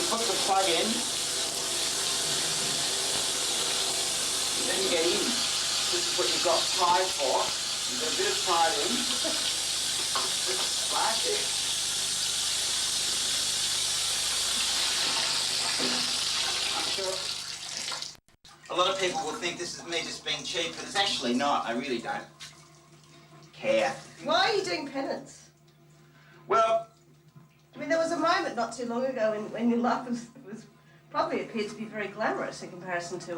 Put the plug in, then you get in. This is what you've got pride for. You get a bit of pride in. Just splash it. I'm sure a lot of people will think this is me just being cheap, but it's actually not. I really don't care. Why are you doing penance? Well, I mean, there was a moment not too long ago when your life was probably appeared to be very glamorous in comparison to,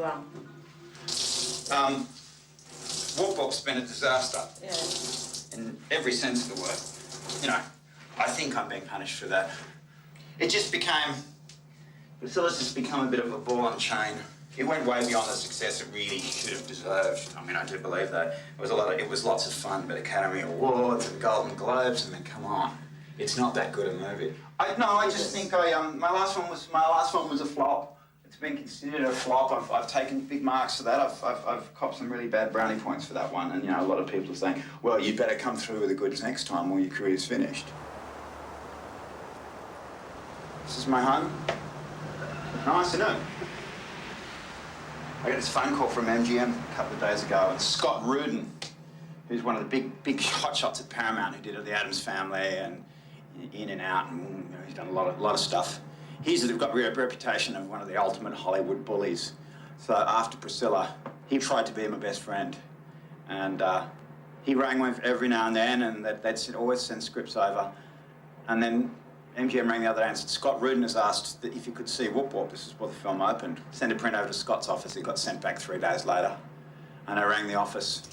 Whoop Whoop's been a disaster. Yeah. In every sense of the word. You know, I think I'm being punished for that. It just became... Priscilla's just become a bit of a ball and chain. It went way beyond the success it really should have deserved. I mean, I do believe that. It was lots of fun, but Academy Awards and Golden Globes, I mean, come on. It's not that good a movie. I just think my last one was a flop. It's been considered a flop. I've taken big marks for that. I've copped some really bad brownie points for that one. And a lot of people are saying, well, you better come through with the goods next time or your career's finished. This is my home. Nice, isn't it? I got this phone call from MGM a couple of days ago, and Scott Rudin, who's one of the big hotshots at Paramount, who did The Addams Family and In and Out, and he's done a lot of stuff. He's got a reputation of one of the ultimate Hollywood bullies. So after Priscilla, he tried to be my best friend, and he rang me every now and then, and they'd always send scripts over. And then MGM rang the other day and said, Scott Rudin has asked that if you could see Whoop Whoop, this is before the film opened. Send a print over to Scott's office. It got sent back 3 days later. And I rang the office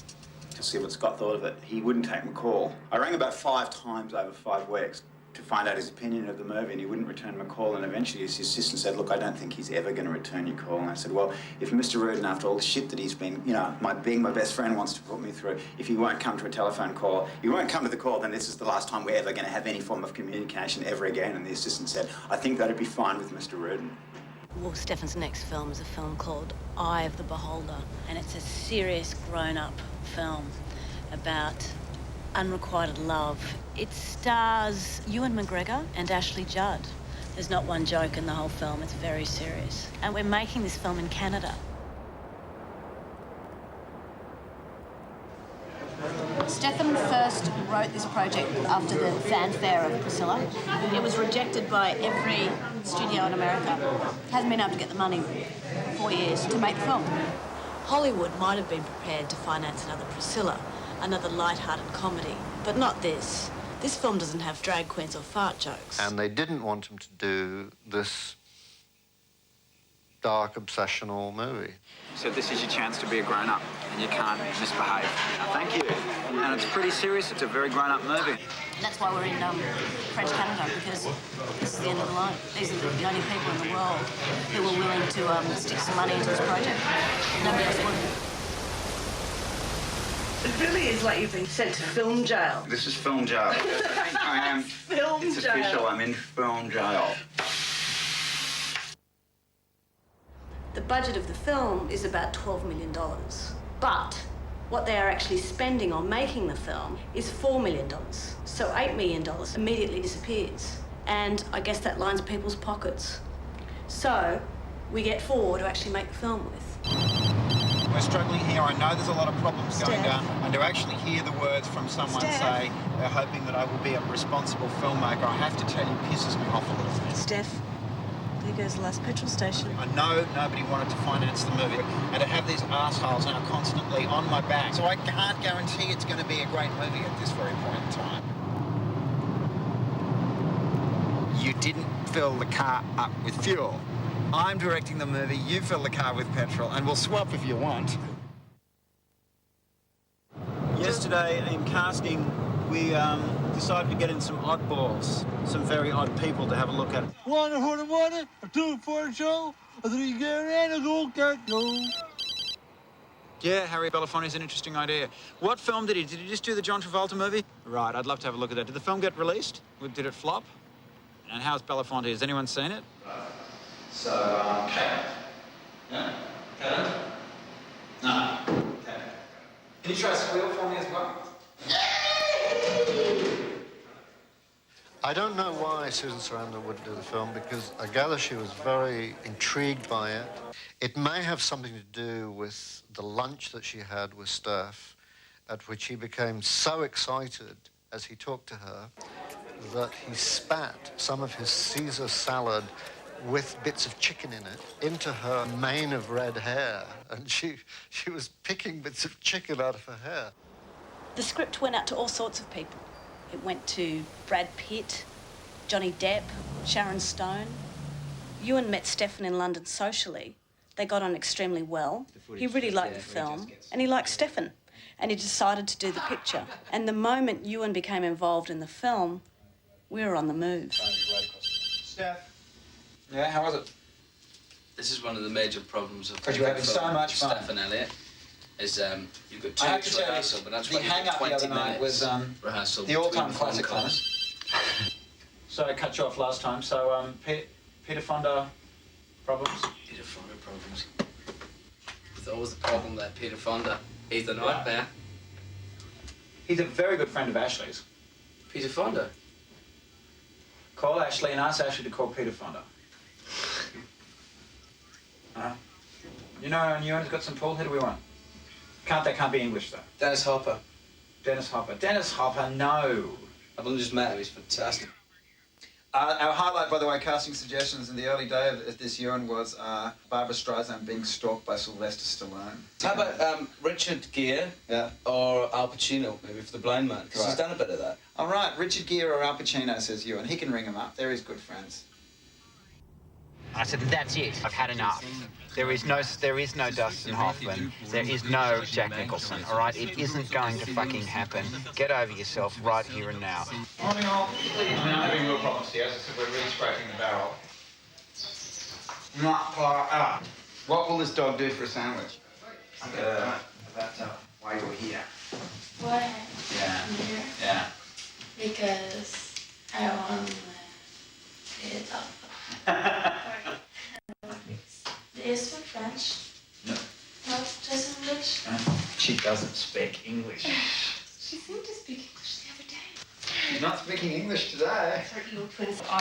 to see what Scott thought of it. He wouldn't take my call. I rang about 5 times over 5 weeks to find out his opinion of the movie, and he wouldn't return my call. And eventually his assistant said, look, I don't think he's ever going to return your call. And I said, well, if Mr. Rudin, after all the shit that he's been, being my best friend wants to put me through, if he won't come to a telephone call, he won't come to the call, then this is the last time we're ever going to have any form of communication ever again. And the assistant said, I think that'd be fine with Mr. Rudin. Well, Stephan's next film is a film called Eye of the Beholder, and it's a serious grown-up film about unrequited love. It stars Ewan McGregor and Ashley Judd. There's not one joke in the whole film. It's very serious. And we're making this film in Canada. Stephan first wrote this project after the fanfare of Priscilla. It was rejected by every studio in America. Hasn't been able to get the money for 4 years to make the film. Hollywood might have been prepared to finance another Priscilla, another light-hearted comedy, but not this. This film doesn't have drag queens or fart jokes. And they didn't want him to do this dark, obsessional movie. So this is your chance to be a grown-up, and you can't misbehave. Thank you. And it's pretty serious. It's a very grown-up movie. And that's why we're in French Canada, because this is the end of the line. These are the only people in the world who are willing to stick some money into this project. Nobody else would. It really is like you've been sent to film jail. This is film jail. I am. Film it's jail. Official. I'm in film jail. The budget of the film is about $12 million. But what they are actually spending on making the film is $4 million. So $8 million immediately disappears. And I guess that lines people's pockets. So we get 4 to actually make the film with. We're struggling here. I know there's a lot of problems going down. And to actually hear the words from someone say they're hoping that I will be a responsible filmmaker, I have to tell you, pisses me off a little bit. Steph, goes the last petrol station. I know nobody wanted to finance the movie, and to have these assholes now constantly on my back, so I can't guarantee it's going to be a great movie at this very point in time. You didn't fill the car up with fuel. I'm directing the movie, you fill the car with petrol, and we'll swap if you want. Yesterday in casting, we decided to get in some oddballs, some very odd people to have a look at. One for the money, a two for the show, a three get in a go cat go. Yeah, Harry Belafonte's an interesting idea. What film did he? Did he just do the John Travolta movie? Right, I'd love to have a look at that. Did the film get released? Did it flop? And how's Belafonte? Has anyone seen it? So, Kate. Yeah? Kate? No. Okay. Can you try a squeal for me as well? I don't know why Susan Sarandon wouldn't do the film, because I gather she was very intrigued by it. It may have something to do with the lunch that she had with Steph, at which he became so excited as he talked to her that he spat some of his Caesar salad with bits of chicken in it into her mane of red hair, and she was picking bits of chicken out of her hair. The script went out to all sorts of people. It went to Brad Pitt, Johnny Depp, Sharon Stone. Ewan met Stephan in London socially. They got on extremely well. He really liked the film, and he liked Stephan, and he decided to do the picture. And the moment Ewan became involved in the film, we were on the move. Steph. Yeah, how was it? This is one of the major problems of Because you're having so much fun. Stephan Elliots. Is you've got I 2 have weeks to tell you, rehearsal, but that's the why you've got hang-up the 20 other night minutes was rehearsal. the all-time between classic phone class. So I cut you off last time. So Peter Fonda problems. Peter Fonda problems. There's always the problem that Peter Fonda, he's a nightmare. He's a very good friend of Ashley's. Peter Fonda? Call Ashley and ask Ashley to call Peter Fonda. You know, Ewan's got some pull. Who do we want? They can't be English though. Dennis Hopper. Dennis Hopper. Dennis Hopper, no. I've only just met him, he's fantastic. Our highlight, by the way, casting suggestions in the early day of this Ewan was Barbara Streisand being stalked by Sylvester Stallone. How about Richard Gere? Yeah. Or Al Pacino, maybe for The Blind Man, because he's done a bit of that. All right, Richard Gere or Al Pacino, says Ewan. He can ring him up. They're his good friends. I said, that's it. I've had enough. There is no Dustin Hoffman. There is no Jack Nicholson, all right? It isn't going to fucking happen. Get over yourself right here and now. Morning, all. I'm having real problems here. As I said, we're really scraping the barrel. What will this dog do for a sandwich? That's why you're here. Why? Yeah. Here? Yeah. Because I want it up. Do you speak French? No. No, just English? She doesn't speak English. She seemed to speak English the other day. She's not speaking English today.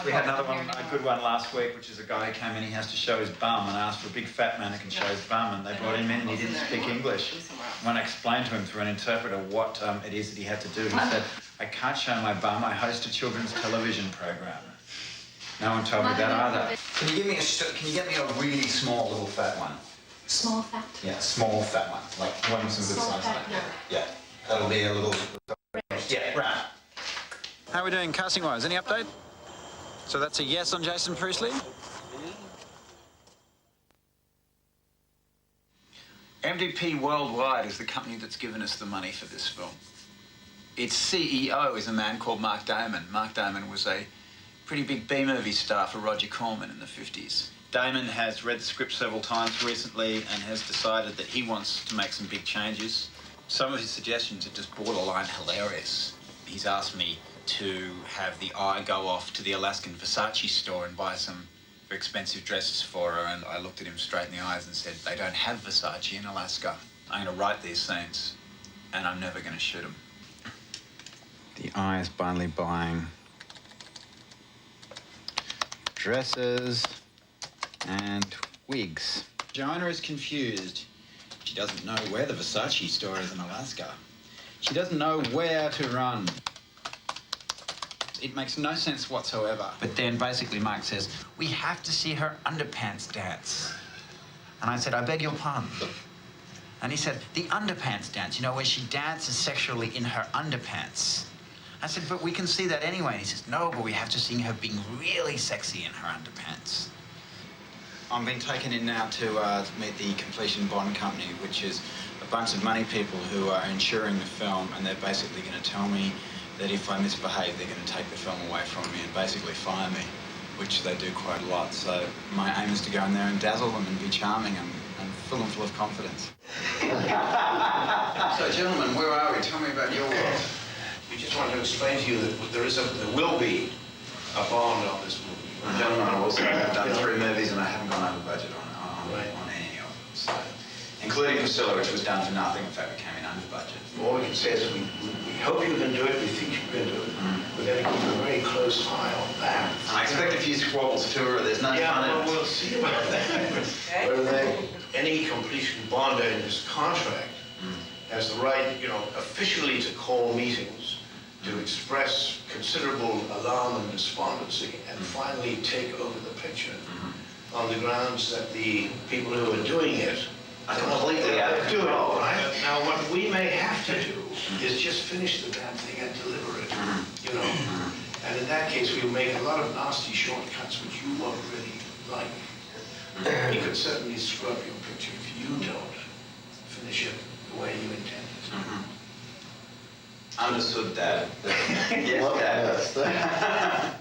We had another one, a good one last week, which is a guy who came in, he has to show his bum and asked for a big fat man who can show his bum, and they brought him in and he didn't speak English. When I explained to him through an interpreter what it is that he had to do, he said, I can't show my bum, I host a children's television program. No one told me that either. Can you get me a really small little fat one? Small fat? Yeah, small fat one, like one with some good Small size. fat, no. Yeah, that'll be a little... Yeah, right. How are we doing casting-wise? Any update? So that's a yes on Jason Priestley? MDP Worldwide is the company that's given us the money for this film. Its CEO is a man called Mark Damon. Mark Damon was a pretty big B-movie star for Roger Corman in the 50s. Damon has read the script several times recently and has decided that he wants to make some big changes. Some of his suggestions are just borderline hilarious. He's asked me to have the eye go off to the Alaskan Versace store and buy some expensive dresses for her, and I looked at him straight in the eyes and said, they don't have Versace in Alaska. I'm going to write these scenes, and I'm never going to shoot them. The eye is finally buying dresses and wigs. Joanna is confused. She doesn't know where the Versace store is in Alaska. She doesn't know where to run. It makes no sense whatsoever. But then basically Mark says, we have to see her underpants dance. And I said, I beg your pardon. And he said, the underpants dance, you know, where she dances sexually in her underpants. I said, but we can see that anyway. And he says, no, but we have to see her being really sexy in her underpants. I'm being taken in now to meet the completion bond company, which is a bunch of money people who are insuring the film, and they're basically going to tell me that if I misbehave, they're going to take the film away from me and basically fire me, which they do quite a lot. So my aim is to go in there and dazzle them and be charming and fill them full of confidence. So, gentlemen, where are we? Tell me about your world. We just want to explain to you that there will be a bond on this movie. Gentlemen, I will say I've done 3 movies and I haven't gone over budget on any of them. So, including Priscilla, which was done for nothing. In fact, we came in under budget. All we can say is we hope you can do it. We think you can do it. We're going to keep a very close eye on that. I expect a few squabbles too, or there's no fun in it. We'll see about that. Any completion bonder in this contract has the right, you know, officially to call meetings, to express considerable alarm and despondency, and finally take over the picture on the grounds that the people who are doing it are completely out of control. Right? Now, what we may have to do is just finish the damn thing and deliver it, you know. And in that case, we'll make a lot of nasty shortcuts which you won't really like. You could certainly scrub your picture if you don't finish it the way you intended. Understood, Dad. Yes, Dad.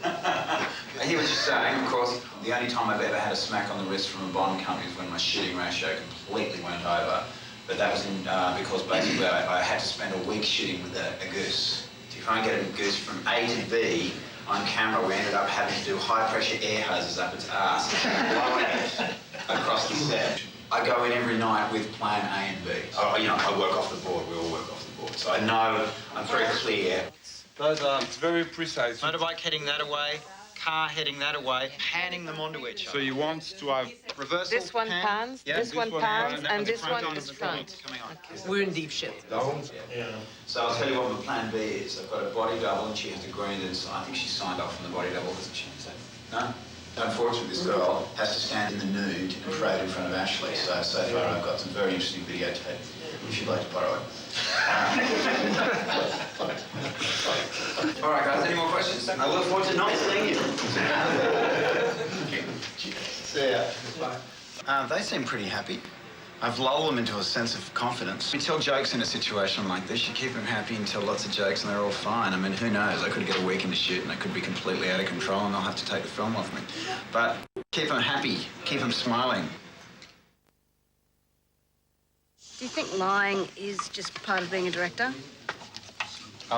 I hear what you're saying. Of course, the only time I've ever had a smack on the wrist from a bond company is when my shooting ratio completely went over. But that was because basically I had to spend a week shooting with a goose. To try and get a goose from A to B on camera, we ended up having to do high-pressure air hoses up its ass and blowing it across the set. I go in every night with plan A and B. You know, I work off the board. We all work off the board. So I know I'm very clear. Those are very precise. Motorbike heading that away, car heading that away, panning them onto each other. So you want to have reversal. This one pans, this one pans, and this one is front. Coming on. We're in deep shit. Yeah. So I'll tell you what my plan B is. I've got a body double and she has agreed, and so I think she signed off on the body double, hasn't she? So, no? Unfortunately, this girl has to stand in the nude and parade in front of Ashley. So far I've got some very interesting videotape, if you'd like to borrow it. All right, guys, any more questions? I look forward to not seeing you. See ya. They seem pretty happy. I've lulled them into a sense of confidence. We tell jokes in a situation like this. You keep them happy and tell lots of jokes and they're all fine. I mean, who knows? I could get a weekend to shoot and I could be completely out of control and they'll have to take the film off me. But keep them happy, keep them smiling. Do you think lying is just part of being a director?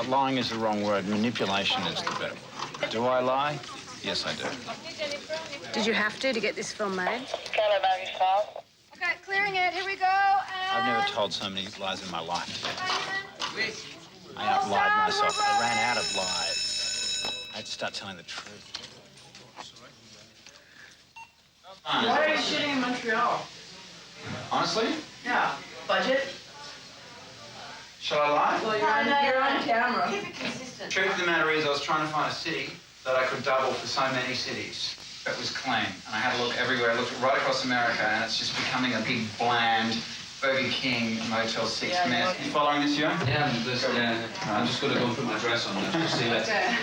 Lying is the wrong word. Manipulation is the better word. Do I lie? Yes, I do. Did you have to get this film made? Okay, clearing it. Here we go. I've never told so many lies in my life. I outlied myself. I ran out of lies. I had to start telling the truth. Why are you shooting in Montreal? Honestly? Yeah. Budget? Shall I lie? Well, you're on camera. Keep it consistent. The truth of the matter is I was trying to find a city that I could double for so many cities. It was clean, and I had to look everywhere. I looked right across America, and it's just becoming a big, bland Burger King, Motel 6 mess. You following this, Joe? Yeah, I'm just going to go and put my dress on now. See you later. Okay.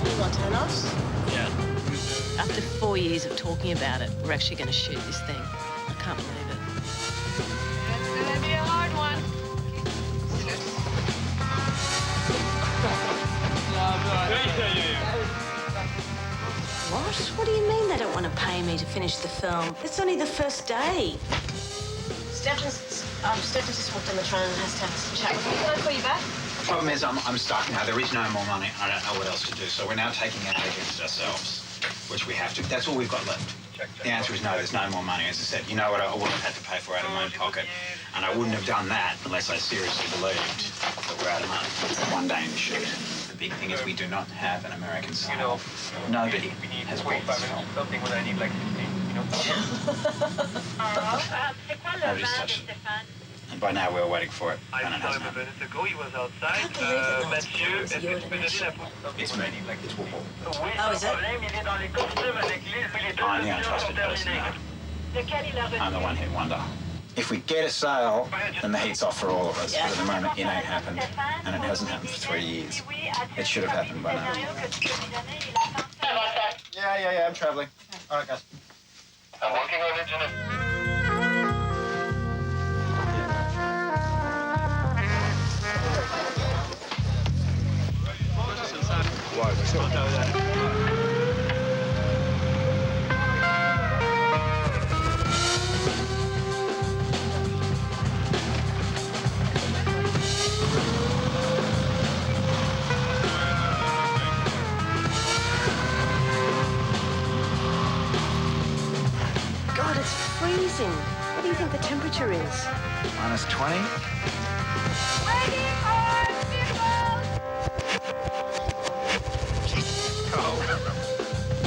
You want turn-offs? Yeah. After 4 years of talking about it, we're actually going to shoot this thing. I can't believe it. It's gonna be a hard one. What? What do you mean they don't want to pay me to finish the film? It's only the first day. Stephan's just walked on the train and has to have some chat with you. Can I call you back? The problem is I'm stuck now. There is no more money. I don't know what else to do. So we're now taking it out against ourselves, which we have to. That's all we've got left. The answer is no, there's no more money. As I said, you know what, I would have had to pay for out of my own pocket. And I wouldn't have done that unless I seriously believed that we're out of money. One day in the shoot. big thing is we do not have an American sale. Nobody has bought this film. Nobody's touched it. And by now we're waiting for it. And it hasn't happened. It's me. It's Whoople. Oh, is it? I'm the untrusted person now. I'm the one-hit wonder. If we get a sale, then the heat's off for all of us. But at the moment, it ain't happened. And it hasn't happened for 3 years. It should have happened by now. Yeah, I'm traveling. All right, guys. I'm working on it, God, it's freezing. What do you think the temperature is? Minus 20?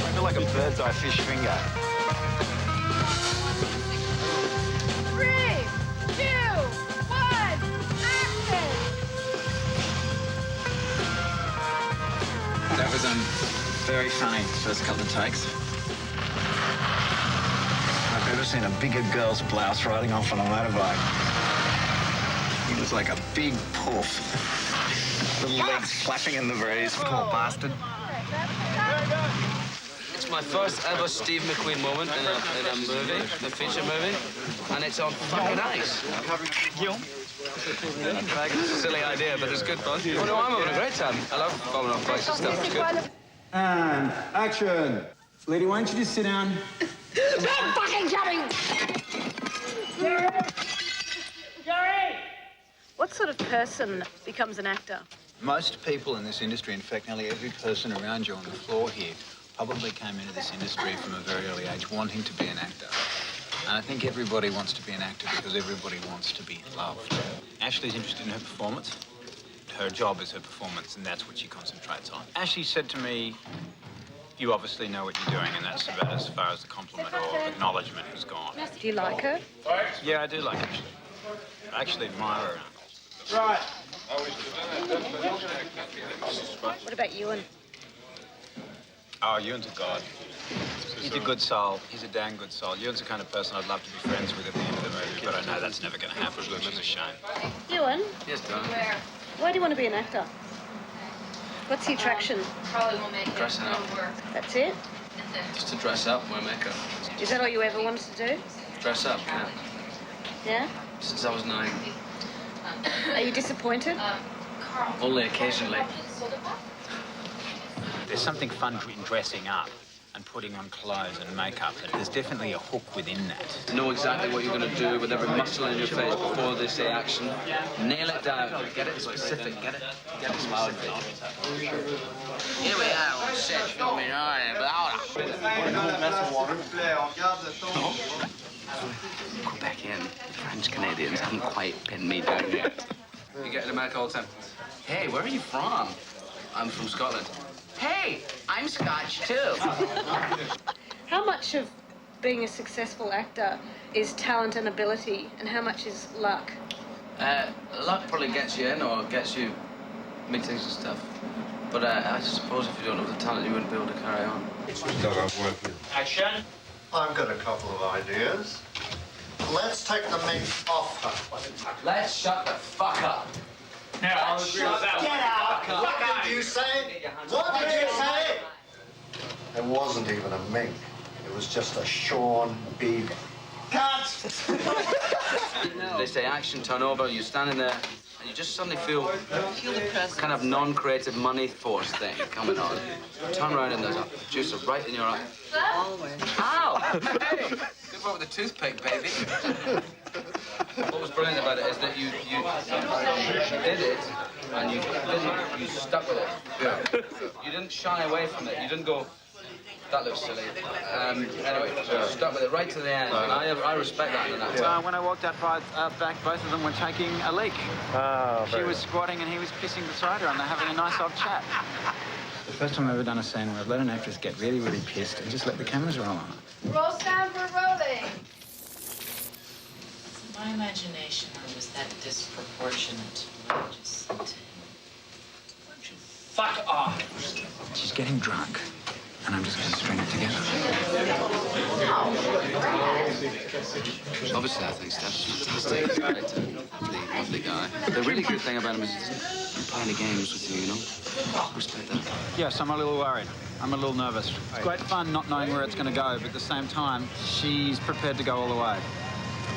I feel like a bird's eye fish finger. 3, 2, 1, action! That was very funny, first couple of takes. I've never seen a bigger girl's blouse riding off on a motorbike. He was like a big poof. Little legs flapping in the breeze, poor bastard. It's my first ever Steve McQueen moment in a movie, a feature movie, and it's on fucking ice. It's a silly idea, but it's good fun. Oh no, I'm having a great time. I love falling off bikes and stuff. It's good. And action. Lady, why don't you just sit down? I'm fucking jumping! What sort of person becomes an actor? Most people in this industry, in fact, nearly every person around you on the floor here, probably came into this industry from a very early age wanting to be an actor. And I think everybody wants to be an actor because everybody wants to be loved. Ashley's interested in her performance. Her job is her performance, and that's what she concentrates on. Ashley said to me, you obviously know what you're doing, and that's about as far as the compliment or acknowledgement has gone. Do you like her? Yeah, I do like Ashley. I actually admire her. Right. What about Ewan? Oh, Ewan's a god. He's a good soul. He's a damn good soul. Ewan's the kind of person I'd love to be friends with at the end of the movie, but I know that's never going to happen, which is a shame. Ewan, Yes, darling. why do you want to be an actor? What's the attraction? Probably won't make it. Dressing up. That's it? Just to dress up, wear makeup. Is that all you ever wanted to do? Dress up, yeah. Yeah? Since I was 9. Are you disappointed? Only occasionally. There's something fun in dressing up and putting on clothes and makeup, and there's definitely a hook within that. Know exactly what you're going to do with every muscle in your face before they say action. Nail it down. Get it specific. Get it specific. Here we are on set filming Go back in. The French Canadians haven't quite pinned me down yet. You get to America all the time. Hey, where are you from? I'm from Scotland. Hey, I'm Scotch too. How much of being a successful actor is talent and ability, and how much is luck? Luck probably gets you in or gets you meetings and stuff. But I suppose if you don't have the talent, you wouldn't be able to carry on. Action. I've got a couple of ideas. Let's take the meat off her. Let's shut the fuck up. Now, I'll agree with that. Get out! What did you say? What did you say? It wasn't even a mink. It was just a shorn beaver. Cut! They say action, turn over, you're standing there, and you just suddenly feel kind of non-creative money force thing coming on. Turn around and there's a juicer right in your eye. Ow! Hey! Good work with the toothpick, baby. What was brilliant about it is that you did it, and you stuck with it. You didn't shy away from it. You didn't go, That looks silly. Anyway, stuck with it right to the end. And I respect that in an actor. When I walked out back, both of them were taking a leak. Oh, She was squatting and he was pissing beside her, and they're having a nice old chat. The first time I've ever done a scene where I've let an actress get really, really pissed and just let the cameras roll on her. Roll sound for rolling. In my imagination, I was that disproportionate. I just said, fuck off. She's getting drunk, and I'm just going to string it together. Obviously, I think Steph's fantastic. Lovely guy. The really good thing about him is he doesn't play any games with you, you know? Respect that. Yes, I'm a little worried. I'm a little nervous. It's great fun not knowing where it's going to go, but at the same time, she's prepared to go all the way,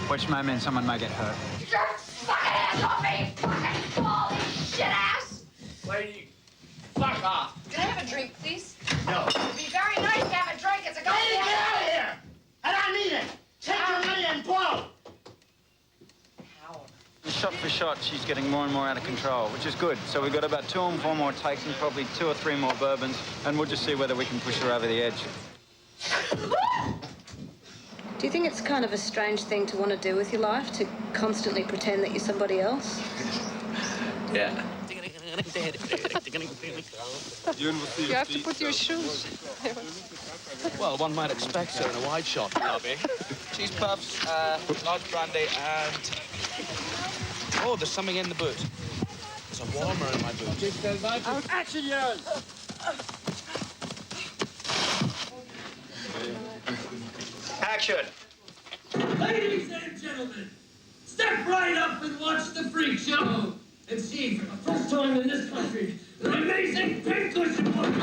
which may mean someone may get hurt. You're fucking ass off me, fucking bally shit ass! Lady, fuck off. Can I have a drink, please? No. It'd be very nice to have a drink. It's a good Get out of here! And I need it! Take your money and blow! Shot for shot, she's getting more and more out of control, which is good. So we've got about 2 or 4 more takes and probably 2 or 3 more bourbons, and we'll just see whether we can push her over the edge. Do you think it's kind of a strange thing to want to do with your life, to constantly pretend that you're somebody else? Yeah. You have to put your shoes. Well, one might expect so in a wide shot, Bobby. Cheese puffs, large brandy, and... Oh, there's something in the boot. There's a warmer in my boot. Action, yours! Action! Ladies and gentlemen, step right up and watch the freak show and see for the first time in this country the amazing pincushion woman.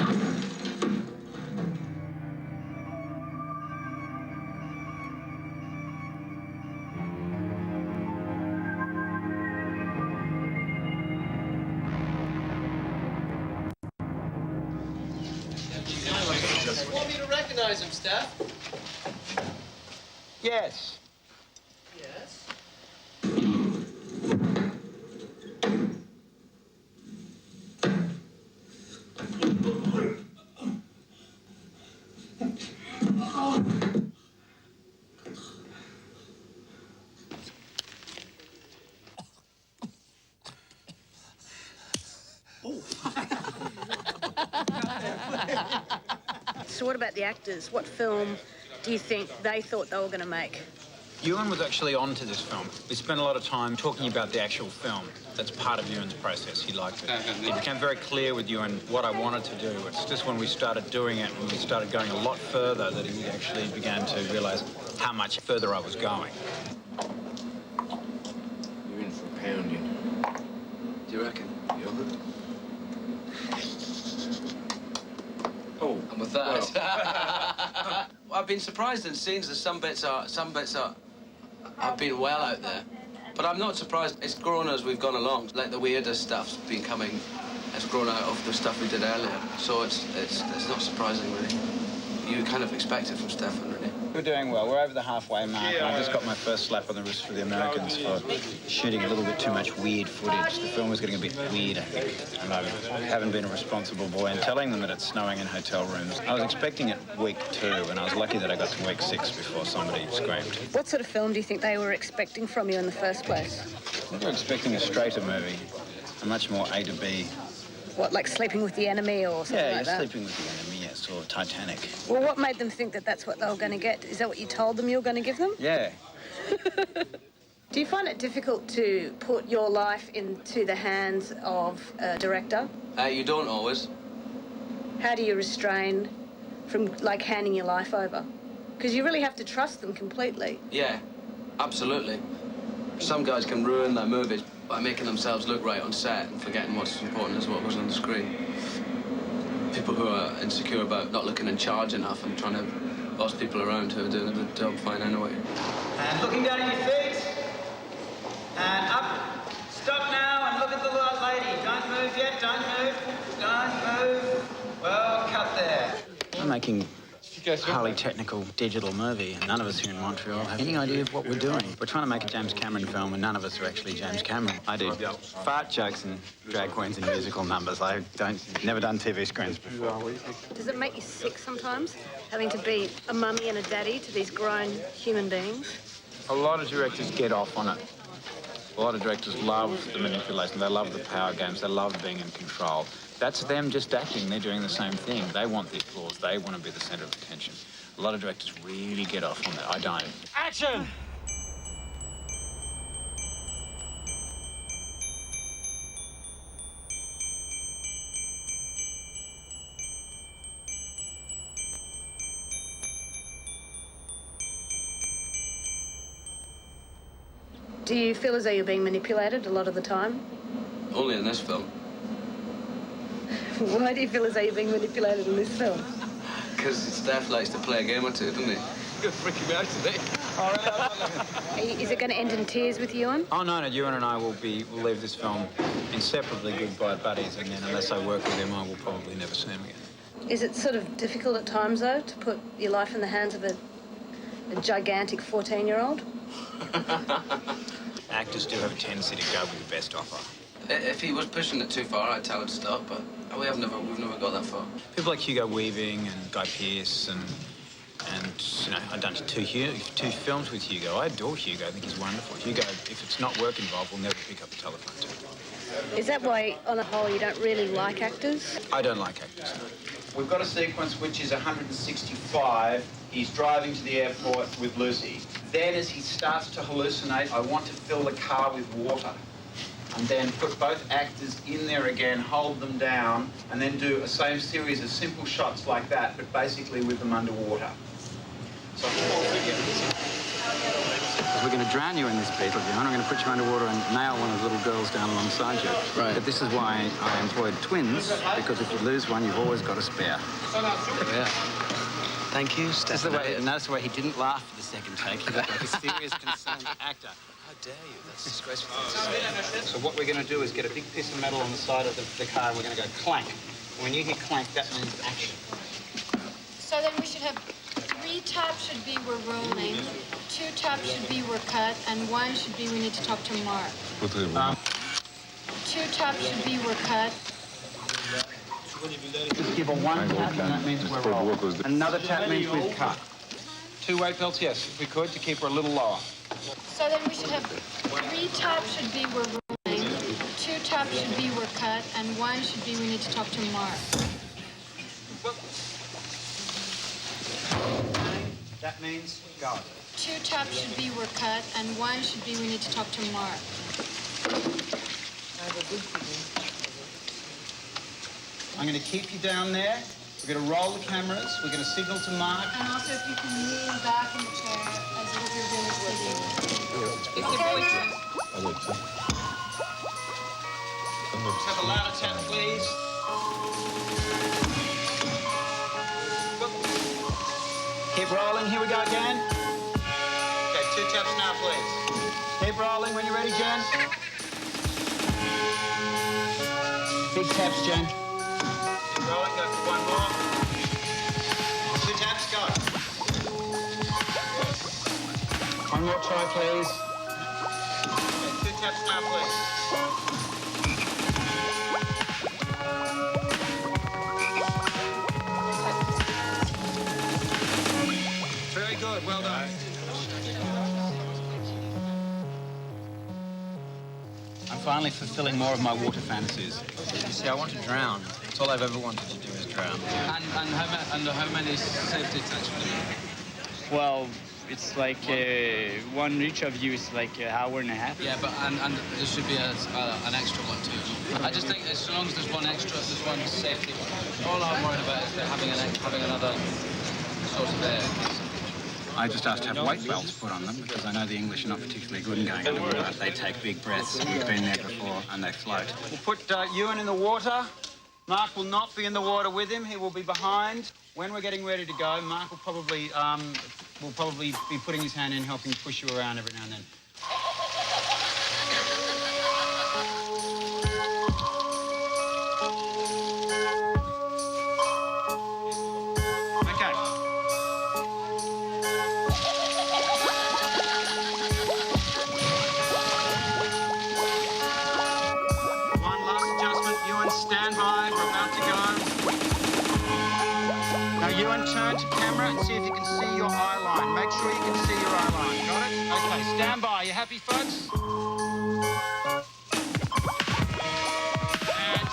You want me to recognize him, Steph? Yes. Yes. So what about the actors? What film do you think they thought they were going to make? Ewan was actually on to this film. We spent a lot of time talking about the actual film. That's part of Ewan's process. He liked it. It became very clear with Ewan what I wanted to do. It's just when we started doing it and we started going a lot further that he actually began to realise how much further I was going. You're in for a pounding. Do you reckon? Yogurt? Oh, and with that, I've been surprised in scenes that some bits are have been well out there, but I'm not surprised. It's grown as we've gone along. Like the weirder stuff's been coming, it's grown out of the stuff we did earlier. So it's not surprising really. You kind of expect it from Stephan, really. We're doing well. We're over the halfway mark, and I just got my first slap on the wrist for the Americans for shooting a little bit too much weird footage. The film was getting a bit weird, I think, and I haven't been a responsible boy in telling them that it's snowing in hotel rooms. I was expecting it week 2, and I was lucky that I got to week 6 before somebody screamed. What sort of film do you think they were expecting from you in the first place? They were expecting a straighter movie, a much more A to B. What, like Sleeping with the Enemy or something like that? Yeah, Sleeping with the Enemy, yes, or Titanic. Well, what made them think that that's what they were going to get? Is that what you told them you were going to give them? Yeah. Do you find it difficult to put your life into the hands of a director? You don't always. How do you restrain from, like, handing your life over? Because you really have to trust them completely. Yeah, absolutely. Some guys can ruin their movies by making themselves look right on set and forgetting what's important is what was on the screen. People who are insecure about not looking in charge enough and trying to boss people around who are doing a good job fine anyway. And looking down at your feet. And up. Stop now and look at the little lady. Don't move yet. Don't move. Don't move. Well, cut there. I'm making highly technical digital movie, and none of us here in Montreal have any idea of what we're doing. We're trying to make a James Cameron film, and none of us are actually James Cameron. I do fart jokes and drag queens and musical numbers. Never done TV screens before. Does it make you sick sometimes, having to be a mummy and a daddy to these grown human beings? A lot of directors get off on it. A lot of directors love the manipulation. They love the power games. They love being in control. That's them just acting. They're doing the same thing. They want the applause. They want to be the centre of attention. A lot of directors really get off on that. I don't. Action! Do you feel as though you're being manipulated a lot of the time? Only in this film. Why do you feel as though you're being manipulated in this film? Because Steph likes to play a game or two, doesn't he? You're freaking me out today. Is it going to end in tears with Ewan? Oh, no, Ewan and I will leave this film inseparably good buddies, and then unless I work with him, I will probably never see him again. Is it sort of difficult at times, though, to put your life in the hands of a gigantic 14-year-old? Actors do have a tendency to go with the best offer. If he was pushing it too far, I'd tell him to stop, but we've never got that far. People like Hugo Weaving and Guy Pearce and you know, I've done two films with Hugo. I adore Hugo. I think he's wonderful. Hugo, if it's not work involved, will never pick up the telephone to him. Is that why, on a whole, you don't really like actors? I don't like actors. We've got a sequence which is 165. He's driving to the airport with Lucy. Then as he starts to hallucinate, I want to fill the car with water. And then put both actors in there again, hold them down, and then do a same series of simple shots like that, but basically with them underwater. So we're going to drown you in this, Beetlejuice. I'm going to put you underwater and nail one of the little girls down alongside you. Right. But this is why I employed twins, because if you lose one, you've always got a spare. Yeah. Thank you, Stephan. Notice the way he didn't laugh at the second take. He looked like a serious, concerned actor. How dare you? That's disgraceful. So what we're going to do is get a big piece of metal on the side of the car, and we're going to go clank. When you hear clank, that means action. So then we should have 3 taps should be we're rolling, 2 taps should be we're cut, and 1 should be we need to talk to Mark. 2 taps should be we're cut. Just give a 1 tap, and that means we're rolling. Another tap means we've cut. 2 weight belts, yes, if we could, to keep her a little lower. So then we should have 3 taps should be we're rolling, 2 taps should be we're cut, and 1 should be we need to talk to Mark. That means go. 2 taps should be we're cut, and 1 should be we need to talk to Mark. I'm going to keep you down there. We're going to roll the cameras. We're going to signal to Mark. And also if you can lean back in the chair as if you're really sitting. Let's have a louder tap, please. Keep rolling. Here we go again. Okay, 2 taps now, please. Keep rolling when you're ready, Jen. Big taps, Jen. Keep rolling. Go for 1 more. 2 taps, go. 1 more try, please. Okay, 2 taps now, please. Very good, well done. I'm finally fulfilling more of my water fantasies. You see, I want to drown. That's all I've ever wanted to do is drown. And how many safety tanks will you need? Well, it's like one each of you is like an hour and a half. Yeah, but and there should be an extra one too. I just think as long as there's one extra, there's one safety one. All I'm worried about is having another source of air. I just asked to have weight belts put on them because I know the English are not particularly good in going underwater. They take big breaths. We've been there before and they float. We'll put Ewan in the water. Mark will not be in the water with him. He will be behind. When we're getting ready to go, Mark will probably be putting his hand in, helping push you around every now and then. Okay. right, and see if you can see your eye line. Make sure you can see your eye line. Got it? Okay, stand by. You happy, folks? And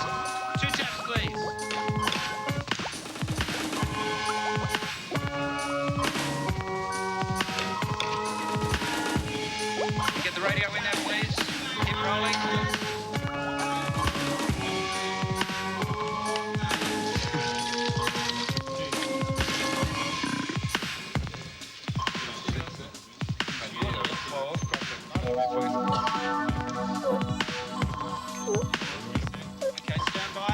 2 taps, please. Get the radio in there, please. Keep rolling. Okay, stand by.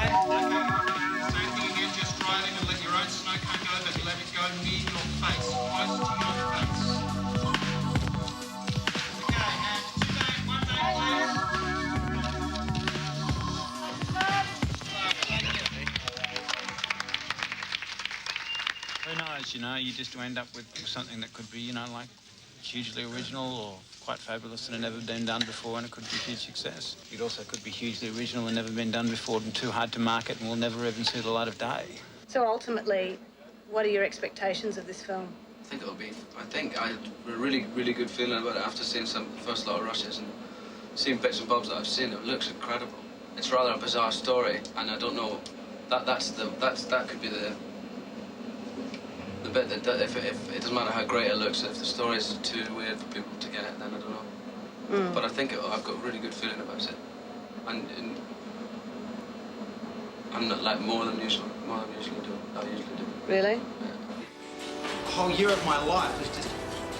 Same thing again, just driving and let your own snow cone go, but let it go near your face, close to your face. Okay, and 2 days, 1 day, please. Who knows, you know, you just end up with something that could be, you know, like hugely original or quite fabulous and had never been done before, and it could be a huge success. It also could be hugely original and never been done before and too hard to market and will never even see the light of day. So ultimately, what are your expectations of this film? I think I had a really, really good feeling about it after seeing some first lot of rushes and seeing bits and bobs that I've seen. It looks incredible. It's rather a bizarre story, and I don't know. That could be the bit that if it doesn't matter how great it looks, if the story is too weird for people to get, then I don't know. But I think I've got a really good feeling about it, and I'm not like more than usual I usually do. Really? The whole year of my life was just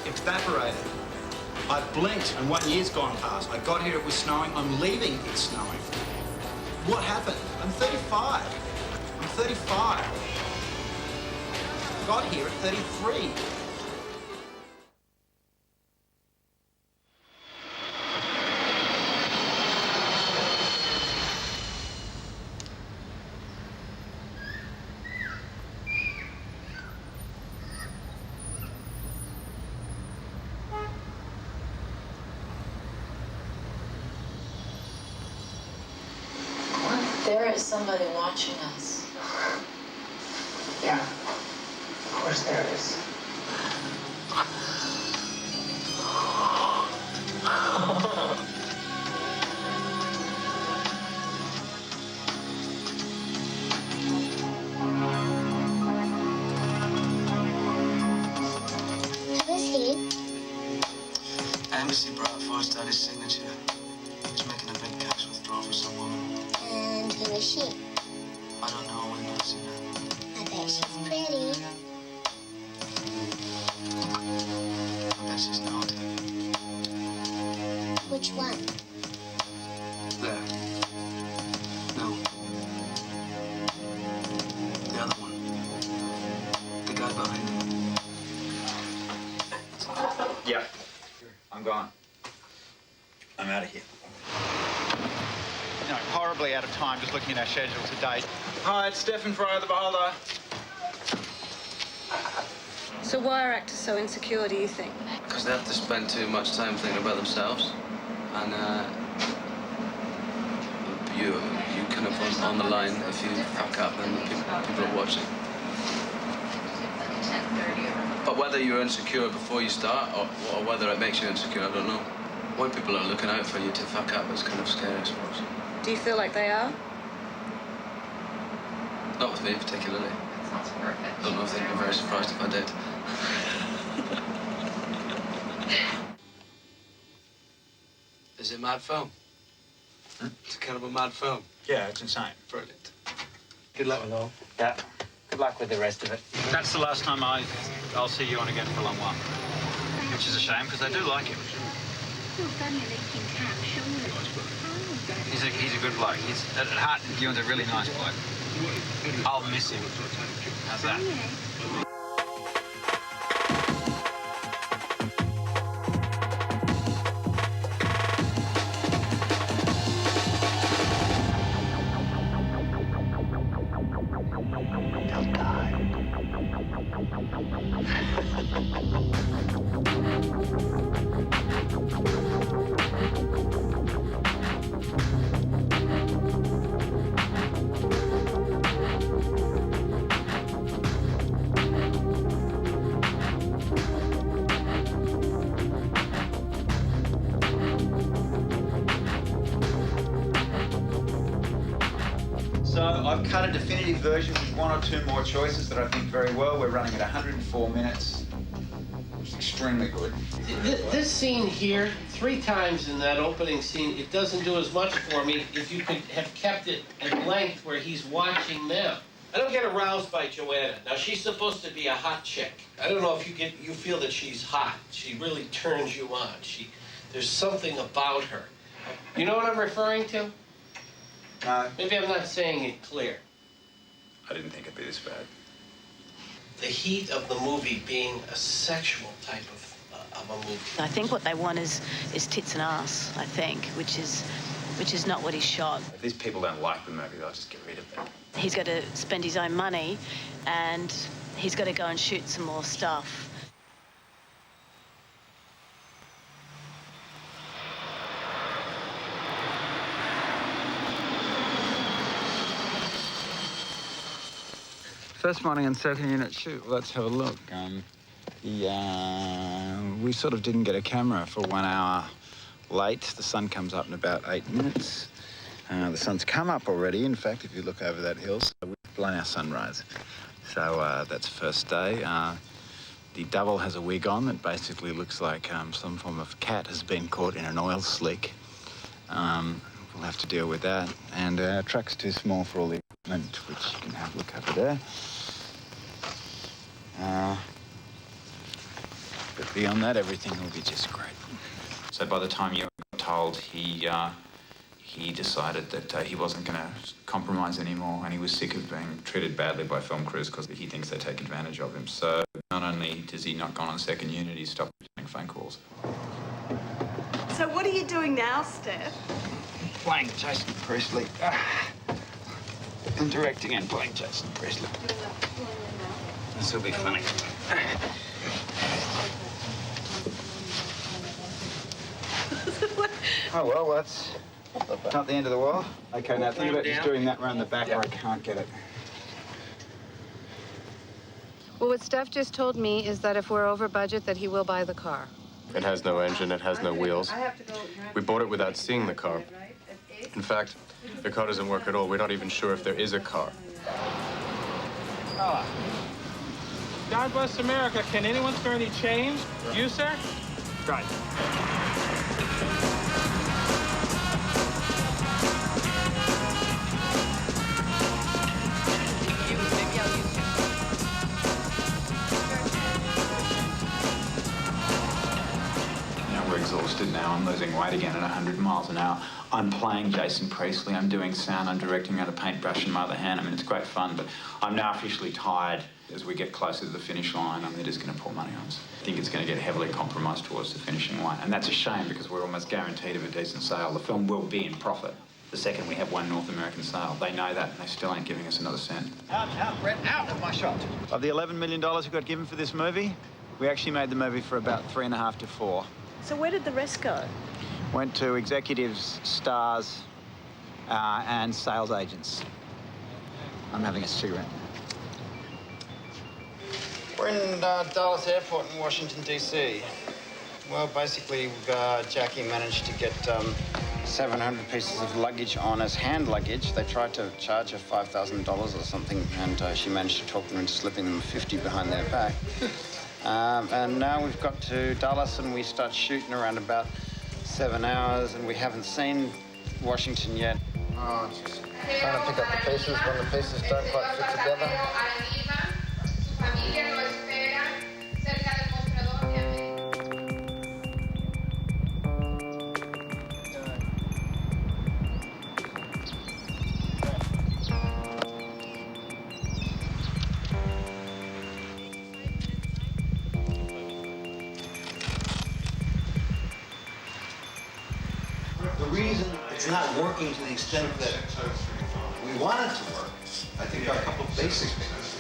evaporated. I blinked and 1 year's gone past. I got here, it was snowing. I'm leaving, it's snowing. What happened? I'm 35. I'm 35. Got here at 33. There is somebody watching us. Yeah, of course there is. Who is he? Embassy brought forged daddy's signature. He's making a big cash withdrawal for some woman. And who is she? I don't know, we've never seen her. I bet she's pretty. I bet she's not. Which one? There. No. The other one. The guy behind him. Yeah, I'm gone. I'm out of here. You know, horribly out of time just looking at our schedule today. Hi, it's Stephan Elliots, the Beholder. So why are actors so insecure, do you think? Because they have to spend too much time thinking about themselves. And you kind of on the line. If you fuck up, then people are watching. But whether you're insecure before you start or whether it makes you insecure, I don't know. When people are looking out for you to fuck up, it's kind of scary, I suppose. Do you feel like they are? Not with me particularly. Don't know if they'd be very surprised if I did. Is it a mad film? It's kind of a mad film. Yeah, it's insane. Brilliant. Good luck with all. Yeah. Good luck with the rest of it. That's the last time I'll see you on again for a long while. Which is a shame, because I do like him. He's a good bloke. He's at heart, Ewan's a really nice bloke. I'll miss him. How's that? cut a definitive version with 1 or 2 more choices that I think very well. We're running at 104 minutes. Extremely good. This scene here, 3 times in that opening scene, it doesn't do as much for me if you could have kept it at length where he's watching them. I don't get aroused by Joanna. Now, she's supposed to be a hot chick. I don't know if you feel that she's hot. She really turns you on. There's something about her. You know what I'm referring to? Maybe I'm not saying it clear. I didn't think it'd be this bad. The heat of the movie being a sexual type of a movie. I think what they want is tits and ass, I think, which is not what he shot. If these people don't like the movie, they'll just get rid of it. He's got to spend his own money and he's got to go and shoot some more stuff. First morning and second unit shoot. Let's have a look. We sort of didn't get a camera for 1 hour late. The sun comes up in about 8 minutes. The sun's come up already, in fact, if you look over that hill. So we've blown our sunrise. So that's first day. The double has a wig on that basically looks like some form of cat has been caught in an oil slick. We'll have to deal with that. And our truck's too small for all the equipment, which you can have a look over there. But beyond that, everything will be just great. So by the time you got told, he decided that he wasn't going to compromise anymore, and he was sick of being treated badly by film crews because he thinks they take advantage of him. So not only does he not go on second unit, he stopped making phone calls. So what are you doing now, Steph? Playing Jason Priestley. I'm directing and playing Jason Priestley. This will be funny. Oh, well, that's not the end of the world. Okay, now think about just doing that round the back where I can't get it. Well, what Steph just told me is that if we're over budget, that he will buy the car. It has no engine, it has no wheels. We bought it without seeing the car. In fact, the car doesn't work at all. We're not even sure if there is a car. God bless America. Can anyone spare any change? You, sir? Right. We're exhausted now. I'm losing weight again at 100 miles an hour. I'm playing Jason Priestley. I'm doing sound. I'm directing out a paintbrush in my other hand. I mean, it's great fun, but I'm now officially tired. As we get closer to the finish line, they're just going to pour money on us. I think it's going to get heavily compromised towards the finishing line. And that's a shame because we're almost guaranteed of a decent sale. The film will be in profit the second we have one North American sale. They know that, and they still ain't giving us another cent. Out, Brett, out with my shot. Of the $11 million we got given for this movie, we actually made the movie for about 3.5 to 4. So where did the rest go? Went to executives, stars, and sales agents. I'm having a cigarette. We're in Dallas Airport in Washington, D.C. Well, basically, Jackie managed to get 700 pieces of luggage on as hand luggage. They tried to charge her $5,000 or something, and she managed to talk them into slipping them 50 behind their back. And now we've got to Dallas, and we start shooting around about 7 hours, and we haven't seen Washington yet. Oh, just trying to pick up the pieces when the pieces don't quite fit together. The reason it's not working to the extent that we want it to work, I think, are a couple of basic things.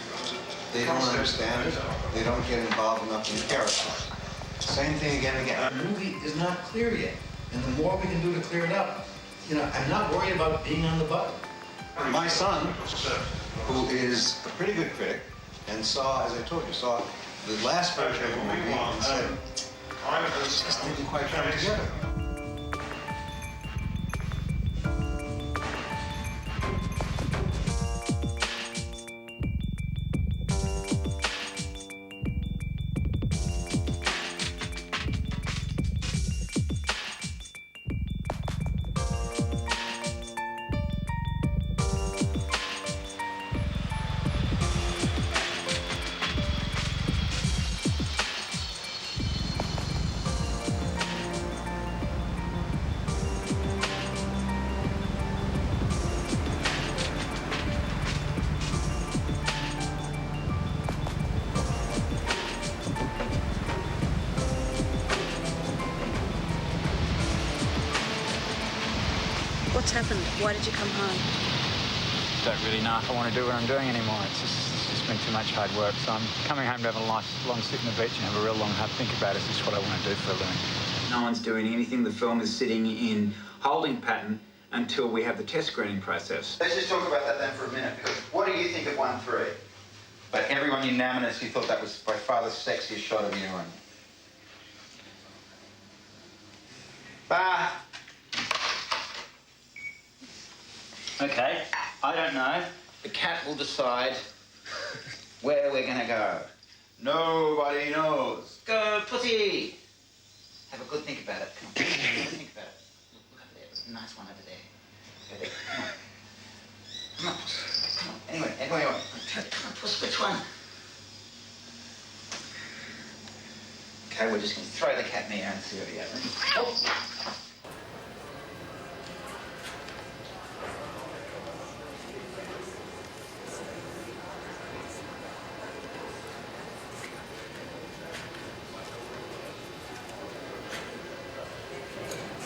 They don't understand it. They don't get involved enough in the character. Same thing again and again. The movie is not clear yet, and the more we can do to clear it up, I'm not worried about being on the button. My son, who is a pretty good critic, and saw, as I told you, saw the last version of the movie and said, it just didn't quite come together. What's happened? Why did you come home? Don't really know if I want to do what I'm doing anymore. It's just been too much hard work. So I'm coming home to have a nice long sit on the beach and have a real long hard think about it. Is this what I want to do for a living? No one's doing anything. The film is sitting in holding pattern until we have the test screening process. Let's just talk about that then for a minute, because what do you think of 1-3? But everyone unanimously thought that was by far the sexiest shot of you and... Bah! Okay, I don't know. The cat will decide where we're going to go. Nobody knows. Go, Putty! Have a good think about it. Come on, have a good think about it. Look over there. There's a nice one over there. Over there. Come on. Come on, Puss. Come on. Anyway. Come on, Puss, which one? Okay, we're just going to throw the cat in the air and see what we get. Oh.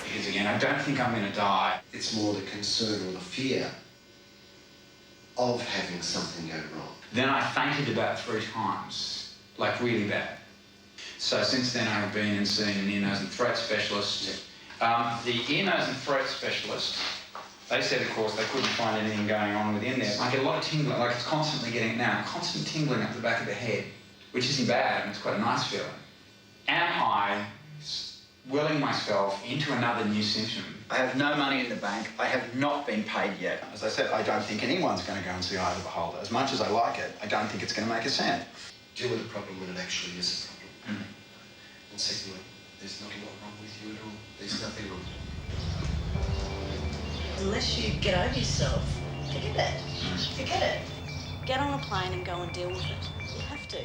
Because again, I don't think I'm going to die. It's more the concern or the fear of having something go wrong. Then I fainted about 3 times, like really bad. So since then I've been and seen an ear, nose and throat specialist. The ear, nose and throat specialist, they said of course they couldn't find anything going on within there. I get a lot of tingling, like it's constantly getting now, constant tingling up the back of the head, which isn't bad and it's quite a nice feeling. Am I willing myself into another new symptom? I have no money in the bank. I have not been paid yet. As I said, I don't think anyone's going to go and see Eye of the Beholder. As much as I like it, I don't think it's going to make a cent. Deal with the problem when it actually is a problem. And secondly, there's nothing wrong with you at all. There's nothing wrong. Unless you get over yourself, forget it. Forget it. Get on a plane and go and deal with it. You have to.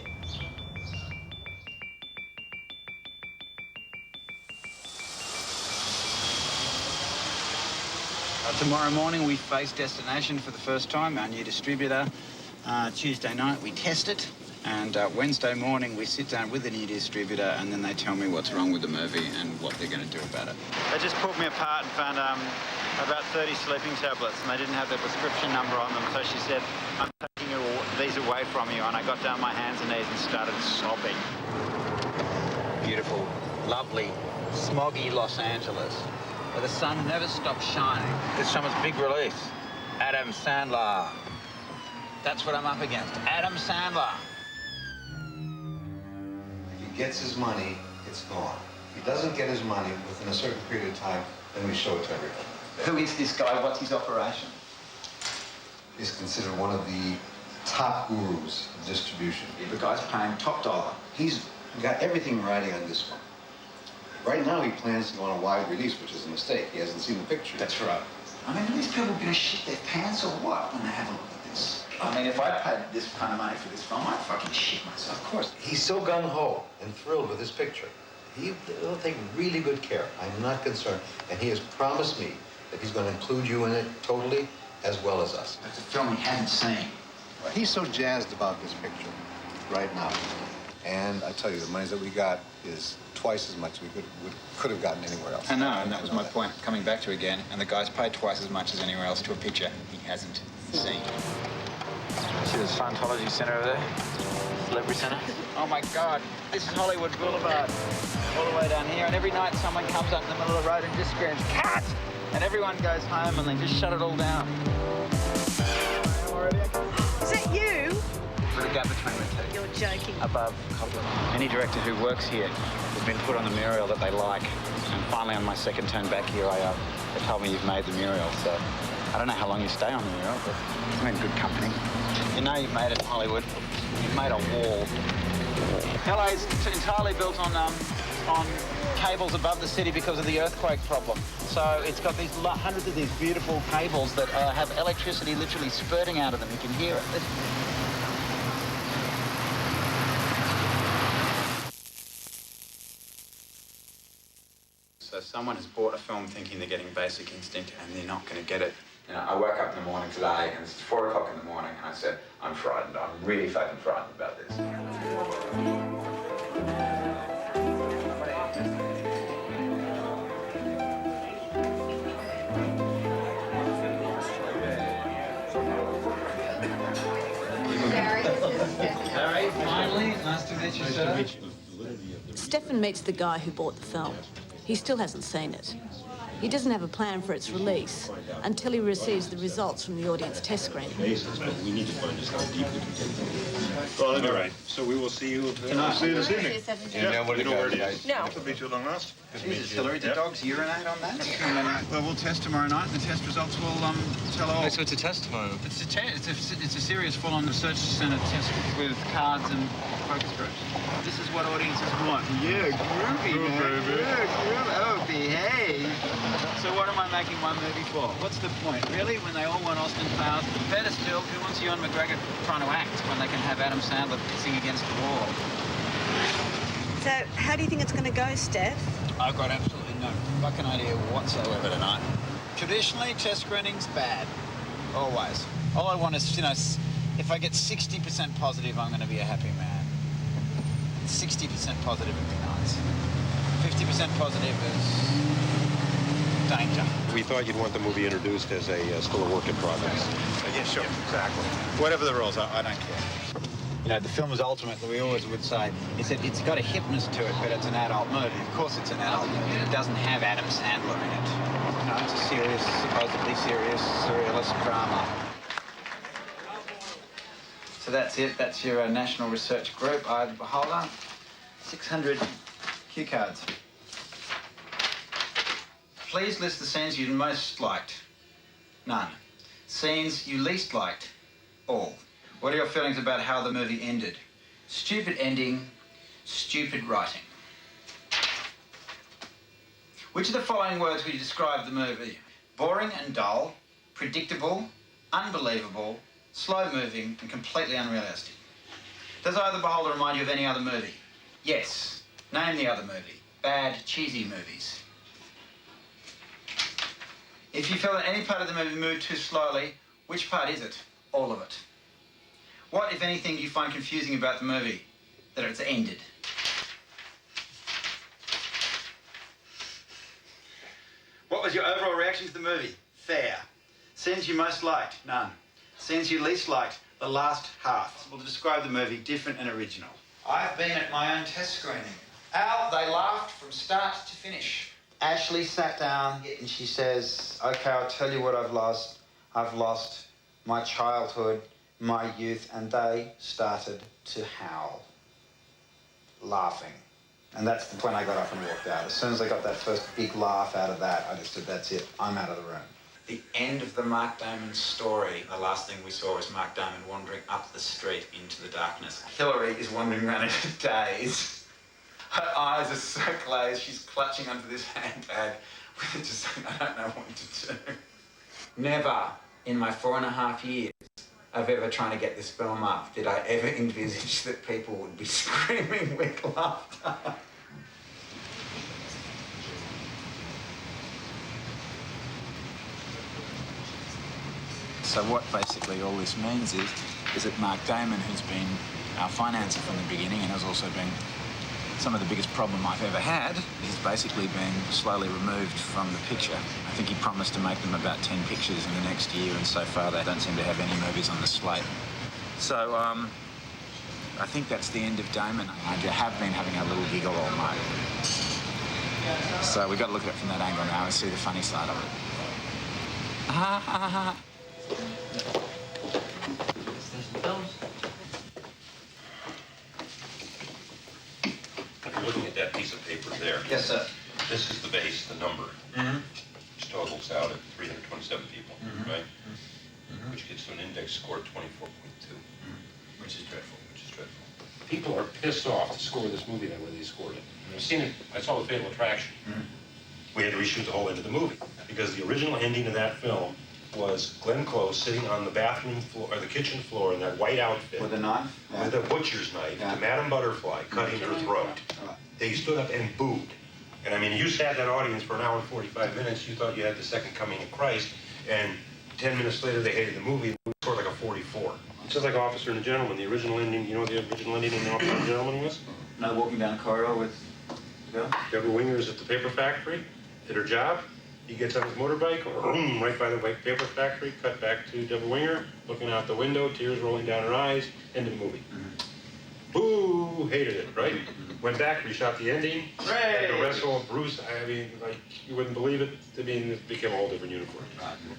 Tomorrow morning we face destination for the first time, our new distributor. Tuesday night we test it, and Wednesday morning we sit down with the new distributor and then they tell me what's wrong with the movie and what they're going to do about it. They just pulled me apart and found about 30 sleeping tablets and they didn't have the prescription number on them, so she said, I'm taking these away from you, and I got down on my hands and knees and started sobbing. Beautiful, lovely, smoggy Los Angeles, where the sun never stops shining. This summer's big release, Adam Sandler. That's what I'm up against, Adam Sandler. If he gets his money, it's gone. If he doesn't get his money within a certain period of time, then we show it to everybody. Who is this guy? What's his operation? He's considered one of the top gurus of distribution. The guy's paying top dollar. He's got everything riding on this one. Right now, he plans to go on a wide release, which is a mistake. He hasn't seen the picture. That's right. I mean, are these people going to shit their pants or what when they have a look at this? I mean, if I paid this kind of money for this film, I'd fucking shit myself. Of course. He's so gung-ho and thrilled with this picture. He'll take really good care. I'm not concerned. And he has promised me that he's going to include you in it totally, as well as us. It's a film he hasn't seen. He's so jazzed about this picture right now. And I tell you, the money that we got is twice as much we could have gotten anywhere else. I know, and that was my point, coming back to again. And the guy's paid twice as much as anywhere else to a picture he hasn't seen. See the Scientology Center over there? Celebrity Center? Oh my God, this is Hollywood Boulevard. All the way down here, and every night someone comes up in the middle of the road and just screams, "Cat!" And everyone goes home and they just shut it all down. Is that you? With a gap between the two. You're joking. Above Cobblin. Any director who works here has been put on the mural that they like. And finally, on my second turn back here, they told me you've made the mural. So I don't know how long you stay on the mural, but I'm in good company. You know you've made it in Hollywood. You've made a wall. LA is entirely built on cables above the city because of the earthquake problem. So it's got these hundreds of these beautiful cables that have electricity literally spurting out of them. You can hear it. So someone has bought a film thinking they're getting Basic Instinct and they're not going to get it. You know, I woke up in the morning today and it's 4 o'clock in the morning and I said, I'm frightened. I'm really fucking frightened about this. meet you, sir. Stephan meets the guy who bought the film. He still hasn't seen it. He doesn't have a plan for its release until he receives the results from the audience test screening. But we need to find just how deeply we can go. Well, all right. So we will see you tonight. See you this evening. Yeah, where to go, guys? No. It'll be too long last. Jesus, Hillary, do dogs urinate on that? Well, we'll test tomorrow night, and the test results will tell all. So it's a test tomorrow? It's a serious full-on research centre test with cards and focus groups. This is what audiences want. Yeah, groovy, man. Yeah, groovy. Oh, behave. So what am I making one movie for? What's the point, really, when they all want Austin Powers? Better still, who wants Ewan McGregor trying to act when they can have Adam Sandler pissing against the wall? So, how do you think it's going to go, Steph? I've got absolutely no fucking idea whatsoever tonight. Traditionally, test screening's bad. Always. All I want is, if I get 60% positive, I'm going to be a happy man. 60% positive would be nice. 50% positive is danger. We thought you'd want the movie introduced as still a work in progress. Yeah, sure. Exactly. Whatever the rules, I don't care. The film is ultimately, we always would say, it's got a hipness to it, but it's an adult movie. Of course it's an adult movie. It doesn't have Adam Sandler in it. It's a serious, supposedly serious, surrealist drama. So that's it. That's your National Research Group. Eye of the Beholder. 600 cue cards. Please list the scenes you most liked. None. Scenes you least liked. All. What are your feelings about how the movie ended? Stupid ending, stupid writing. Which of the following words would you describe the movie? Boring and dull, predictable, unbelievable, slow-moving, and completely unrealistic. Does Eye of the Beholder remind you of any other movie? Yes. Name the other movie. Bad, cheesy movies. If you feel that any part of the movie moved too slowly, which part is it? All of it. What, if anything, do you find confusing about the movie? That it's ended. What was your overall reaction to the movie? Fair. Scenes you most liked? None. Scenes you least liked? The last half. Well, to describe the movie, different and original. I've been at my own test screening. Al, they laughed from start to finish. Ashley sat down and she says, okay, I'll tell you what I've lost. I've lost my childhood, my youth, and they started to howl, laughing. And that's when I got up and walked out. As soon as I got that first big laugh out of that, I just said, that's it, I'm out of the room. The end of the Mark Damon story, the last thing we saw was Mark Damon wandering up the street into the darkness. Hillary is wandering around in a daze. Her eyes are so glazed, she's clutching onto this handbag with just saying, I don't know what to do. Never in my 4.5 years of ever trying to get this film up did I ever envisage that people would be screaming with laughter. So what basically all this means is that Mark Damon, who's been our financer from the beginning and has also been some of the biggest problem I've ever had, is basically being slowly removed from the picture. I think he promised to make them about 10 pictures in the next year, and so far they don't seem to have any movies on the slate. So I think that's the end of Damon. I have been having a little giggle all night. So we've got to look at it from that angle now and see the funny side of it. Ha ha ha. Looking at that piece of paper there. Yes, sir. This is the base, the number. Which totals out at 327 people, right? Which gets to an index score of 24.2. Which is dreadful. Which is dreadful. People are pissed off to score this movie that way they scored it. And I've seen it. I saw The Fatal Attraction. We had to reshoot the whole end of the movie because the original ending of that film was Glenn Close sitting on the bathroom floor or the kitchen floor in that white outfit with a knife, with a butcher's knife, to Madame Butterfly cutting her throat. They stood up and booed. And I mean, you sat that audience for an hour and 45 minutes. You thought you had the second coming of Christ, and 10 minutes later they hated the movie. It was sort of like a 44. It's just like Officer and the Gentleman. The original ending. You know what the original ending in Officer and the Gentleman was? No walking down a corridor with the girl. Deborah Winger is at the paper factory. Did her job. He gets on his motorbike, right by the paper factory, cut back to Deborah Winger, looking out the window, tears rolling down her eyes, end of the movie. Boo, hated it, right? Went back, reshot the ending. Had to wrestle Bruce. I mean, like, you wouldn't believe it. I mean, it became a whole different universe.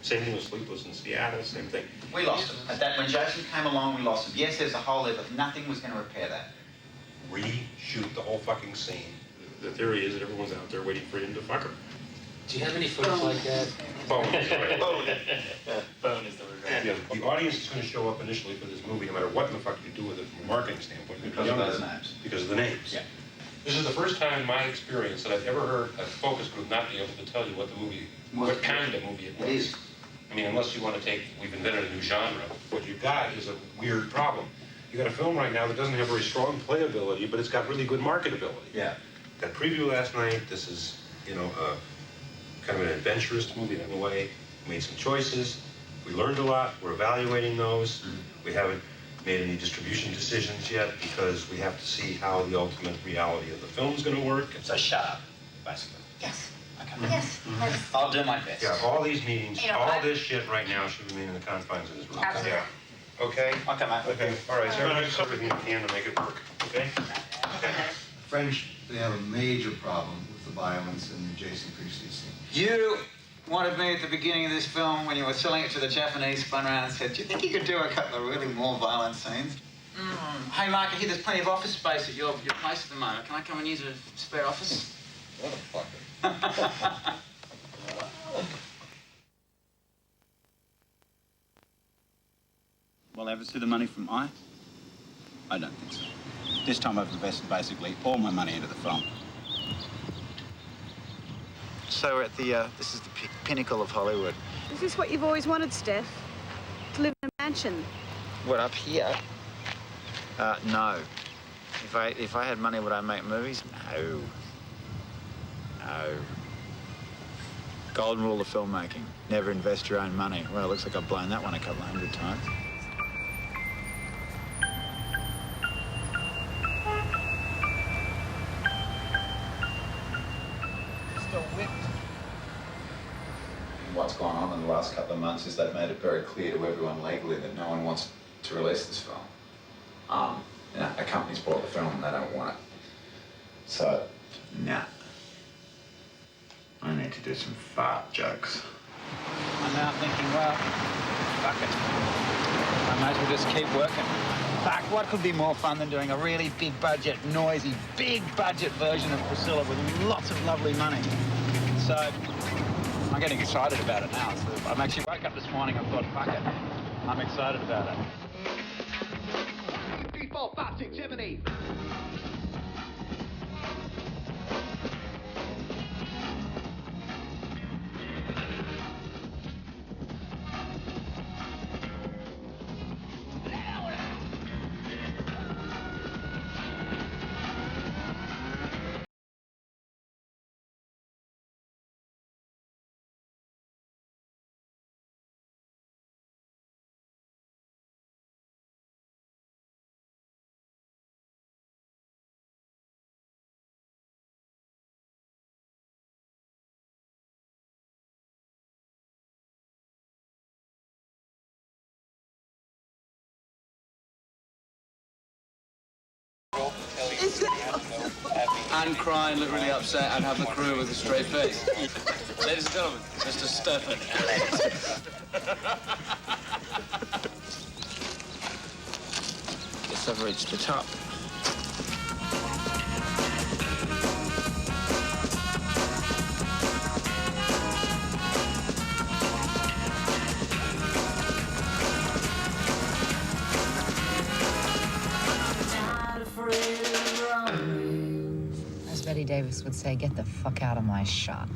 Same thing with Sleepless in Seattle, same thing. We lost him. At that, when Jason came along, we lost him. Yes, there's a hole there, but nothing was going to repair that. Reshoot the whole fucking scene. The theory is that everyone's out there waiting for him to fuck her. Do you have any footage like that? Bone. Right? Bone. Bone is the word. Yeah, the audience is going to show up initially for this movie, no matter what the fuck you do with it from a marketing standpoint. Because of those names. Because of the names. Yeah. This is the first time in my experience that I've ever heard a focus group not be able to tell you what the movie, what kind of movie it was. It is. I mean, unless you want to take, we've invented a new genre. What you've got is a weird problem. You got a film right now that doesn't have very strong playability, but it's got really good marketability. Yeah. That preview last night, this is, you know, kind of an adventurous movie in a way. We made some choices. We learned a lot. We're evaluating those. We haven't made any distribution decisions yet because we have to see how the ultimate reality of the film is going to work. So shut up, basically. Yes. Okay. Yes. I'll do my best. Yeah, all these meetings, You know all what? this shit right now should remain in the confines of this room. Absolutely. Yeah. Okay? Okay, mate. Okay. All right, so everybody do everything you can to make it work. Okay? Okay. French, they have a major problem with the violence in the Jason Priestley scene. You wanted me at the beginning of this film, when you were selling it to the Japanese, spun around and said, do you think you could do a couple of really more violent scenes? Hey, Mark, I hear there's plenty of office space at your place at the moment. Can I come and use a spare office? What a fucker. Will I ever see the money from I? I don't think so. This time I've invested basically all my money into the film. So we're at the, this is the pinnacle of Hollywood. Is this what you've always wanted, Steph? To live in a mansion? What, up here? No. If I had money, would I make movies? No. No. Golden rule of filmmaking. Never invest your own money. Well, it looks like I've blown that one a couple of 100 times. What's gone on in the last couple of months is they've made it very clear to everyone legally that no one wants to release this film. You know, a company's bought the film and they don't want it. So, nah. I need to do some fart jokes. I'm now thinking, well, fuck it. I might as well just keep working. Fuck, what could be more fun than doing a really big budget, noisy, big budget version of Priscilla with lots of lovely money? So, I'm getting excited about it now. So I'm actually woke up this morning and thought, fuck it. I'm excited about it. 3, 4, 5, 6, 7, 8. And cry and look really upset and have the crew with a straight face. Ladies and gentlemen, Mr. Stephan Elliots. Guess I've reached the top. As Betty Davis would say, get the fuck out of my shot.